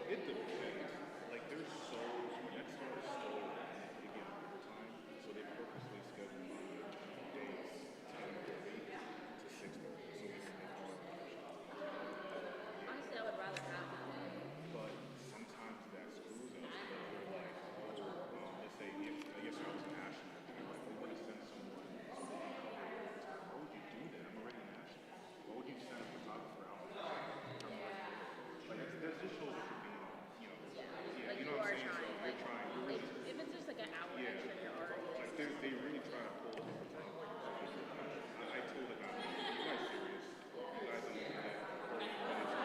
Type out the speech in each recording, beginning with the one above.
It depends. Like there's souls when that store is still they get overtime, so they purposely schedule my days 10:30 to 6:30, so we can make all of our Honestly, I would rather not do that. But sometimes that screws us because we're like, let's say I guess I was in national, and like we want to send someone to be covered. Why would you do that? I'm already national. Why would you send a photographer out? Like that just shows that you're being, Like you you know what are I'm saying? trying. So Like, you're trying. You're really, if it's just like an hour yeah. extra, you're already. Like they really try to pull the I told the guy, you guys serious? You guys don't even get 40 minutes.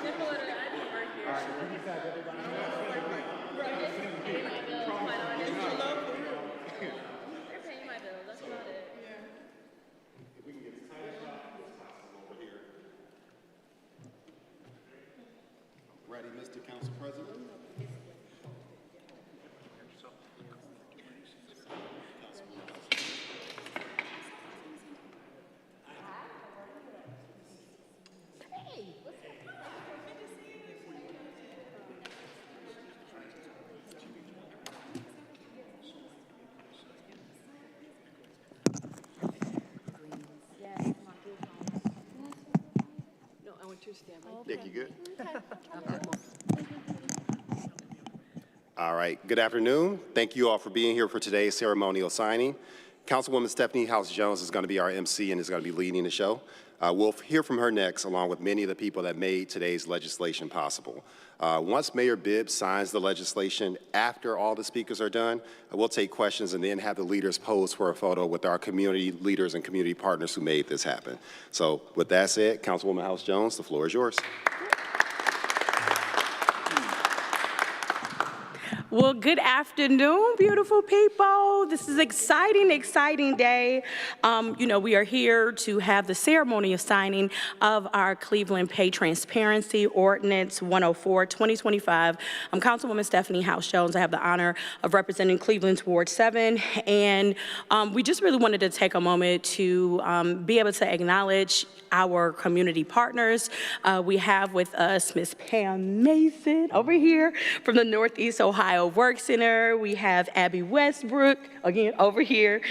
Similar to I just work here. Right. Paying my bills, quite honest. They're paying my bills. That's about it. If we can get this over here. Ready, Mr. Council President? No, I want you to stand right Nick, you good? All right, good afternoon. Thank you all for being here for today's ceremonial signing. Councilwoman Stephanie House-Jones is going to be our MC and is going to be leading the show. We'll hear from her next, along with many of the people that made today's legislation possible. Once Mayor Bibbs signs the legislation, after all the speakers are done, we'll take questions and then have the leaders pose for a photo with our community leaders and community partners who made this happen. So with that said, Councilwoman House-Jones, the floor is yours. Well, good afternoon, beautiful people. This is exciting, exciting day. We are here to have the ceremony of signing of our Cleveland Pay Transparency Ordinance 104, 2025. I'm Councilwoman Stephanie House-Jones. I have the honor of representing Cleveland's Ward 7, and we just really wanted to take a moment to be able to acknowledge our community partners. We have with us Ms. Pam Mason over here from the Northeast Ohio Work Center. We have Abby Westbrook, again, over here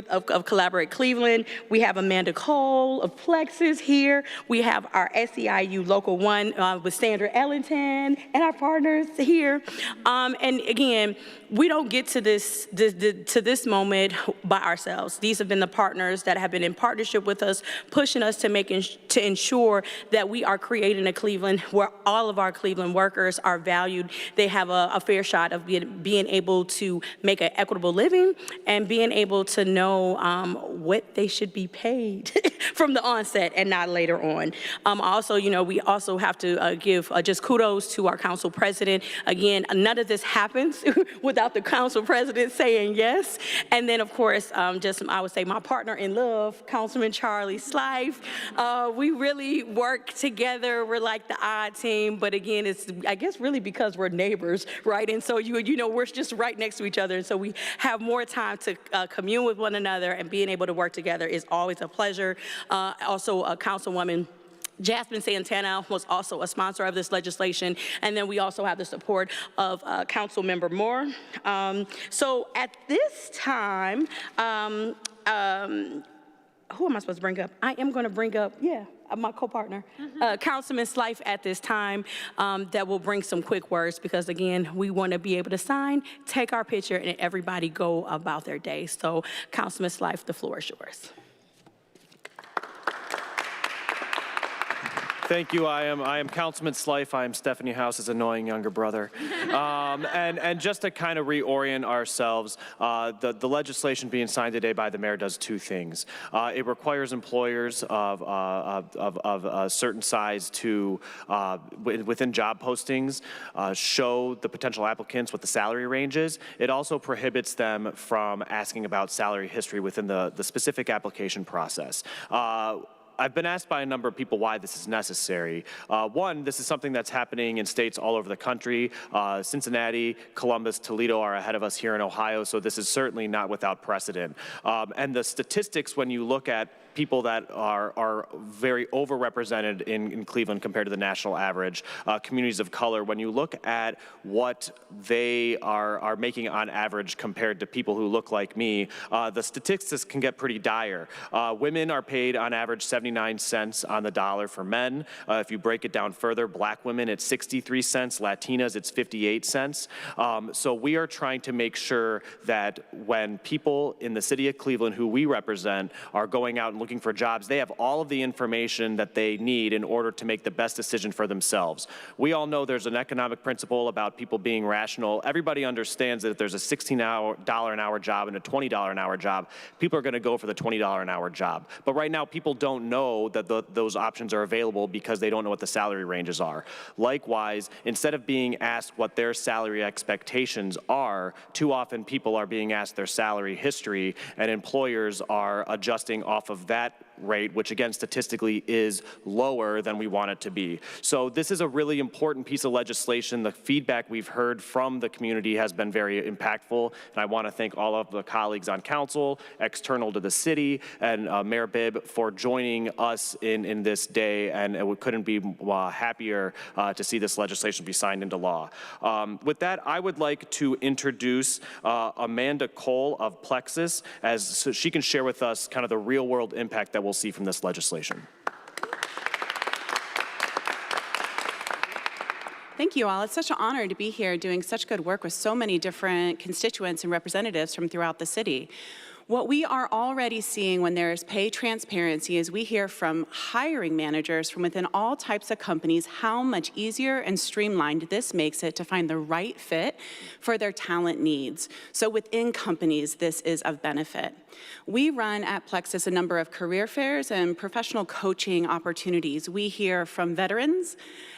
of Collaborate Cleveland. We have Amanda Cole of Plexus here. We have our SEIU Local 1 with Sandra Ellington and our partners here. And again, we don't get to this moment by ourselves. These have been the partners that have been in partnership with us, pushing us to ensure that we are creating a Cleveland where all of our Cleveland workers are valued. They have a fair shot of being able to make an equitable living and being able to know what they should be paid from the onset and not later on. Also, we also have to give just kudos to our council president. Again, none of this happens without the council president saying yes. And then, of course, I would say my partner in love, Councilman Charlie Slife. We really work together. We're like the odd team, but again, it's, I guess, really because we're neighbors, right? And so, we're just right next to each other, and so we have more time to commune with one another, and being able to work together is always a pleasure. Also, Councilwoman Jasmine Santana was also a sponsor of this legislation, and then we also have the support of Councilmember Moore. So at this time, who am I supposed to bring up? I am going to bring up, my co-partner, Councilman Slife at this time, that will bring some quick words, because again, we want to be able to sign, take our picture, and everybody go about their day. So Councilman Slife, the floor is yours. Thank you. I am Councilman Slife. I am Stephanie House's annoying younger brother. And just to kind of reorient ourselves, the legislation being signed today by the mayor does two things. It requires employers of a certain size to, within job postings, show the potential applicants what the salary range is. It also prohibits them from asking about salary history within the specific application process. I've been asked by a number of people why this is necessary. One, this is something that's happening in states all over the country. Cincinnati, Columbus, Toledo are ahead of us here in Ohio, so this is certainly not without precedent. And the statistics, when you look at people that are very overrepresented in Cleveland compared to the national average, communities of color, when you look at what they are making on average compared to people who look like me, the statistics can get pretty dire. Women are paid on average 79 cents on the dollar for men. If you break it down further, black women, it's 63 cents, Latinas, it's 58 cents. So we are trying to make sure that when people in the city of Cleveland who we represent are going out and looking for jobs, they have all of the information that they need in order to make the best decision for themselves. We all know there's an economic principle about people being rational. Everybody understands that if there's a $16 an hour job and a $20 an hour job, people are going to go for the $20 an hour job. But right now, people don't know that those options are available because they don't know what the salary ranges are. Likewise, instead of being asked what their salary expectations are, too often people are being asked their salary history, and employers are adjusting off of that rate, which again statistically is lower than we want it to be. So this is a really important piece of legislation. The feedback we've heard from the community has been very impactful, and I want to thank all of the colleagues on council, external to the city, and Mayor Bibb for joining us in this day, and we couldn't be happier to see this legislation be signed into law. With that, I would like to introduce Amanda Cole of Plexus, so she can share with us kind of the real world impact that we'll see from this legislation. Thank you all. It's such an honor to be here doing such good work with so many different constituents and representatives from throughout the city. What we are already seeing when there is pay transparency is we hear from hiring managers from within all types of companies how much easier and streamlined this makes it to find the right fit for their talent needs. So within companies, this is of benefit. We run at Plexus a number of career fairs and professional coaching opportunities. We hear from veterans,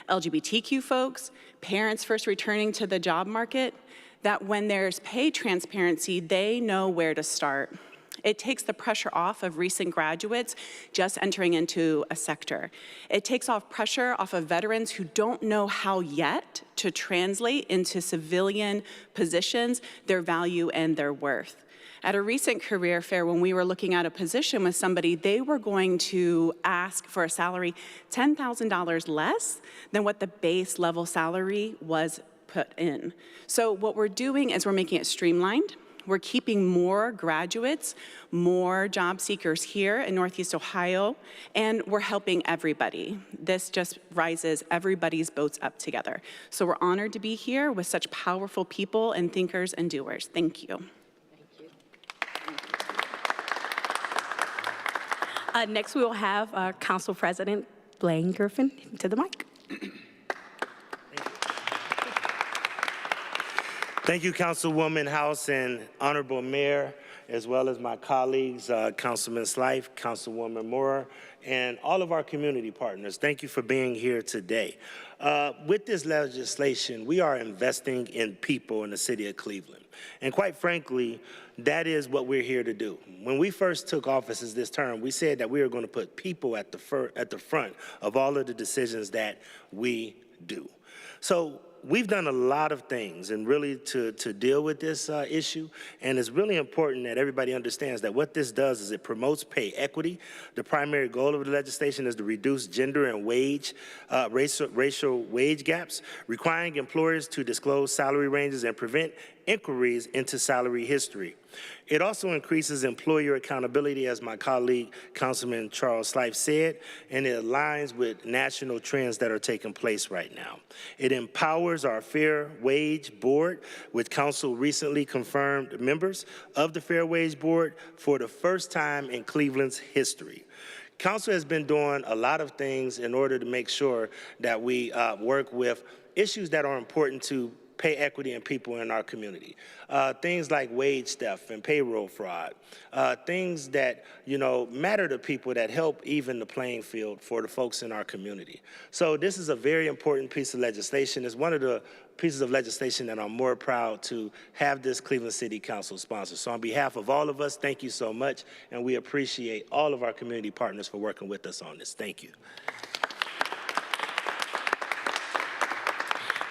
LGBTQ folks, parents first returning to the job market, that when there's pay transparency, they know where to start. It takes the pressure off of recent graduates just entering into a sector. It takes off pressure off of veterans who don't know how yet to translate into civilian positions their value and their worth. At a recent career fair, when we were looking at a position with somebody, they were going to ask for a salary $10,000 less than what the base level salary was put in. So what we're doing is we're making it streamlined. We're keeping more graduates, more job seekers here in Northeast Ohio, and we're helping everybody. This just rises everybody's boats up together. So we're honored to be here with such powerful people and thinkers and doers. Thank you. Next, we will have Council President Blaine Griffin to the mic. Thank you, Councilwoman House and Honorable Mayor as well as my colleagues, Councilman Slife, Councilwoman Moore, and all of our community partners. Thank you for being here today. With this legislation, we are investing in people in the city of Cleveland. And quite frankly, that is what we're here to do. When we first took office this term, we said that we were going to put people at the front of all of the decisions that we do. So we've done a lot of things and really to deal with this issue, and it's really important that everybody understands that what this does is it promotes pay equity. The primary goal of the legislation is to reduce gender and racial wage gaps, requiring employers to disclose salary ranges and prevent inquiries into salary history. It also increases employer accountability, as my colleague, Councilman Charles Slife said, and it aligns with national trends that are taking place right now. It empowers our Fair Wage Board, which Council recently confirmed members of the Fair Wage Board for the first time in Cleveland's history. Council has been doing a lot of things in order to make sure that we work with issues that are important to pay equity and people in our community. Things like wage theft and payroll fraud, things that, matter to people that help even the playing field for the folks in our community. So this is a very important piece of legislation. It's one of the pieces of legislation that I'm more proud to have this Cleveland City Council sponsor. So on behalf of all of us, thank you so much, and we appreciate all of our community partners for working with us on this. Thank you.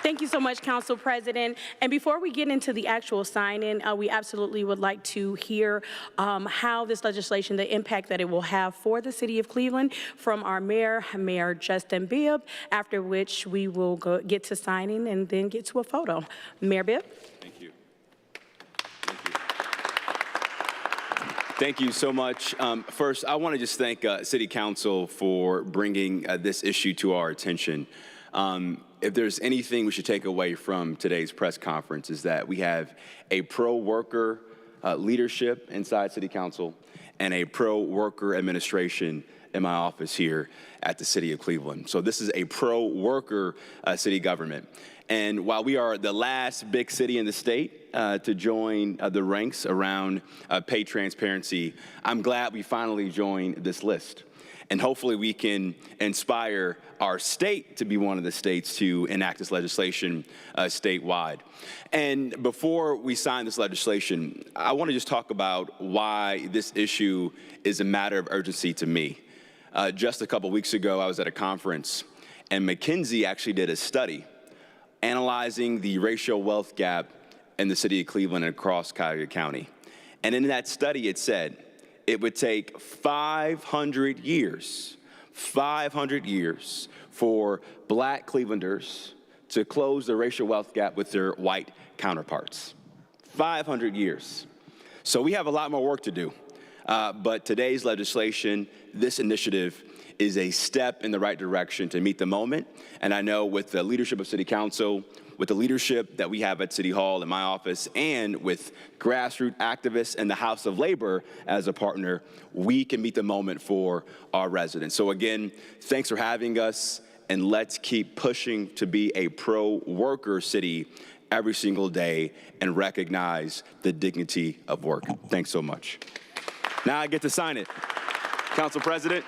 Thank you so much, Council President. And before we get into the actual sign-in, we absolutely would like to hear how this legislation, the impact that it will have for the city of Cleveland from our mayor, Mayor Justin Bibb, after which we will get to signing and then get to a photo. Mayor Bibb? Thank you. Thank you so much. First, I want to just thank City Council for bringing this issue to our attention. If there's anything we should take away from today's press conference is that we have a pro-worker leadership inside City Council and a pro-worker administration in my office here at the City of Cleveland. So this is a pro-worker city government. And while we are the last big city in the state to join the ranks around pay transparency, I'm glad we finally joined this list. And hopefully we can inspire our state to be one of the states to enact this legislation statewide. And before we sign this legislation, I want to just talk about why this issue is a matter of urgency to me. Just a couple weeks ago, I was at a conference, and McKinsey actually did a study analyzing the racial wealth gap in the city of Cleveland and across Cuyahoga County. And in that study, it said, it would take 500 years for Black Clevelanders to close the racial wealth gap with their white counterparts. 500 years. So we have a lot more work to do. But today's legislation, this initiative, is a step in the right direction to meet the moment. And I know with the leadership of City Council, with the leadership that we have at City Hall in my office, and with grassroots activists and the House of Labor as a partner, we can meet the moment for our residents. So again, thanks for having us, and let's keep pushing to be a pro-worker city every single day and recognize the dignity of work. Thanks so much. Now I get to sign it. Council President.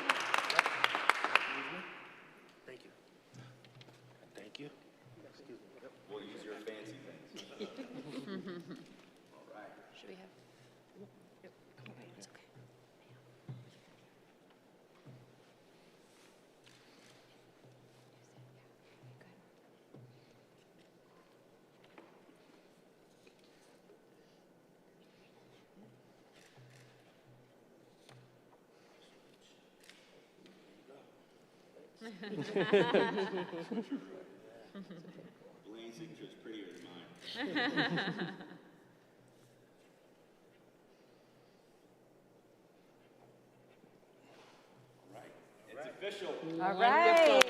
Blaine's signature is prettier than mine. All right, it's official. All right.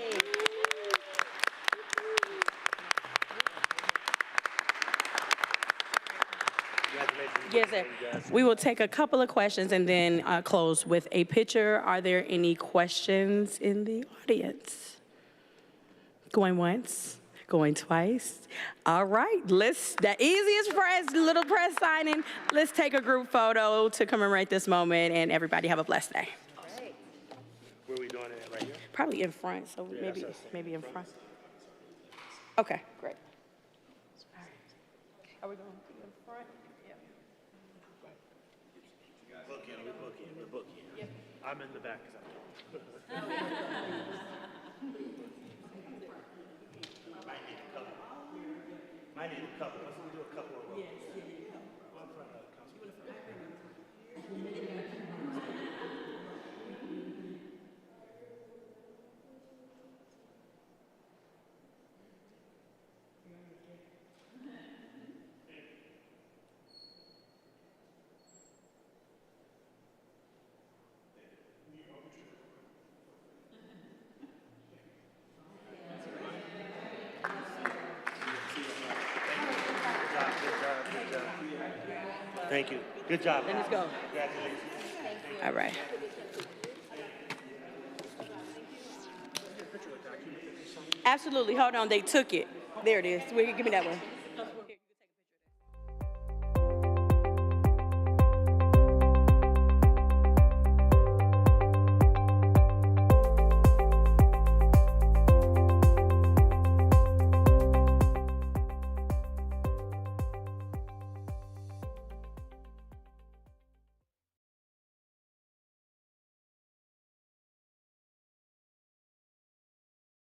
Yes, sir. We will take a couple of questions and then close with a picture. Are there any questions in the audience? Going once, Going twice. All right, the easiest little press signing. Let's take a group photo to commemorate this moment, and everybody have a blessed day. Where are we doing it, right here? Probably in front, so maybe in front. Okay, great. All right. Are we going to be in front? Yeah. We're booking. I'm in the back. Might need a couple. Let's do a couple of rows. Thank you. Good job. Let's go. Congratulations. All right. Absolutely. Hold on. They took it. There it is. Give me that one.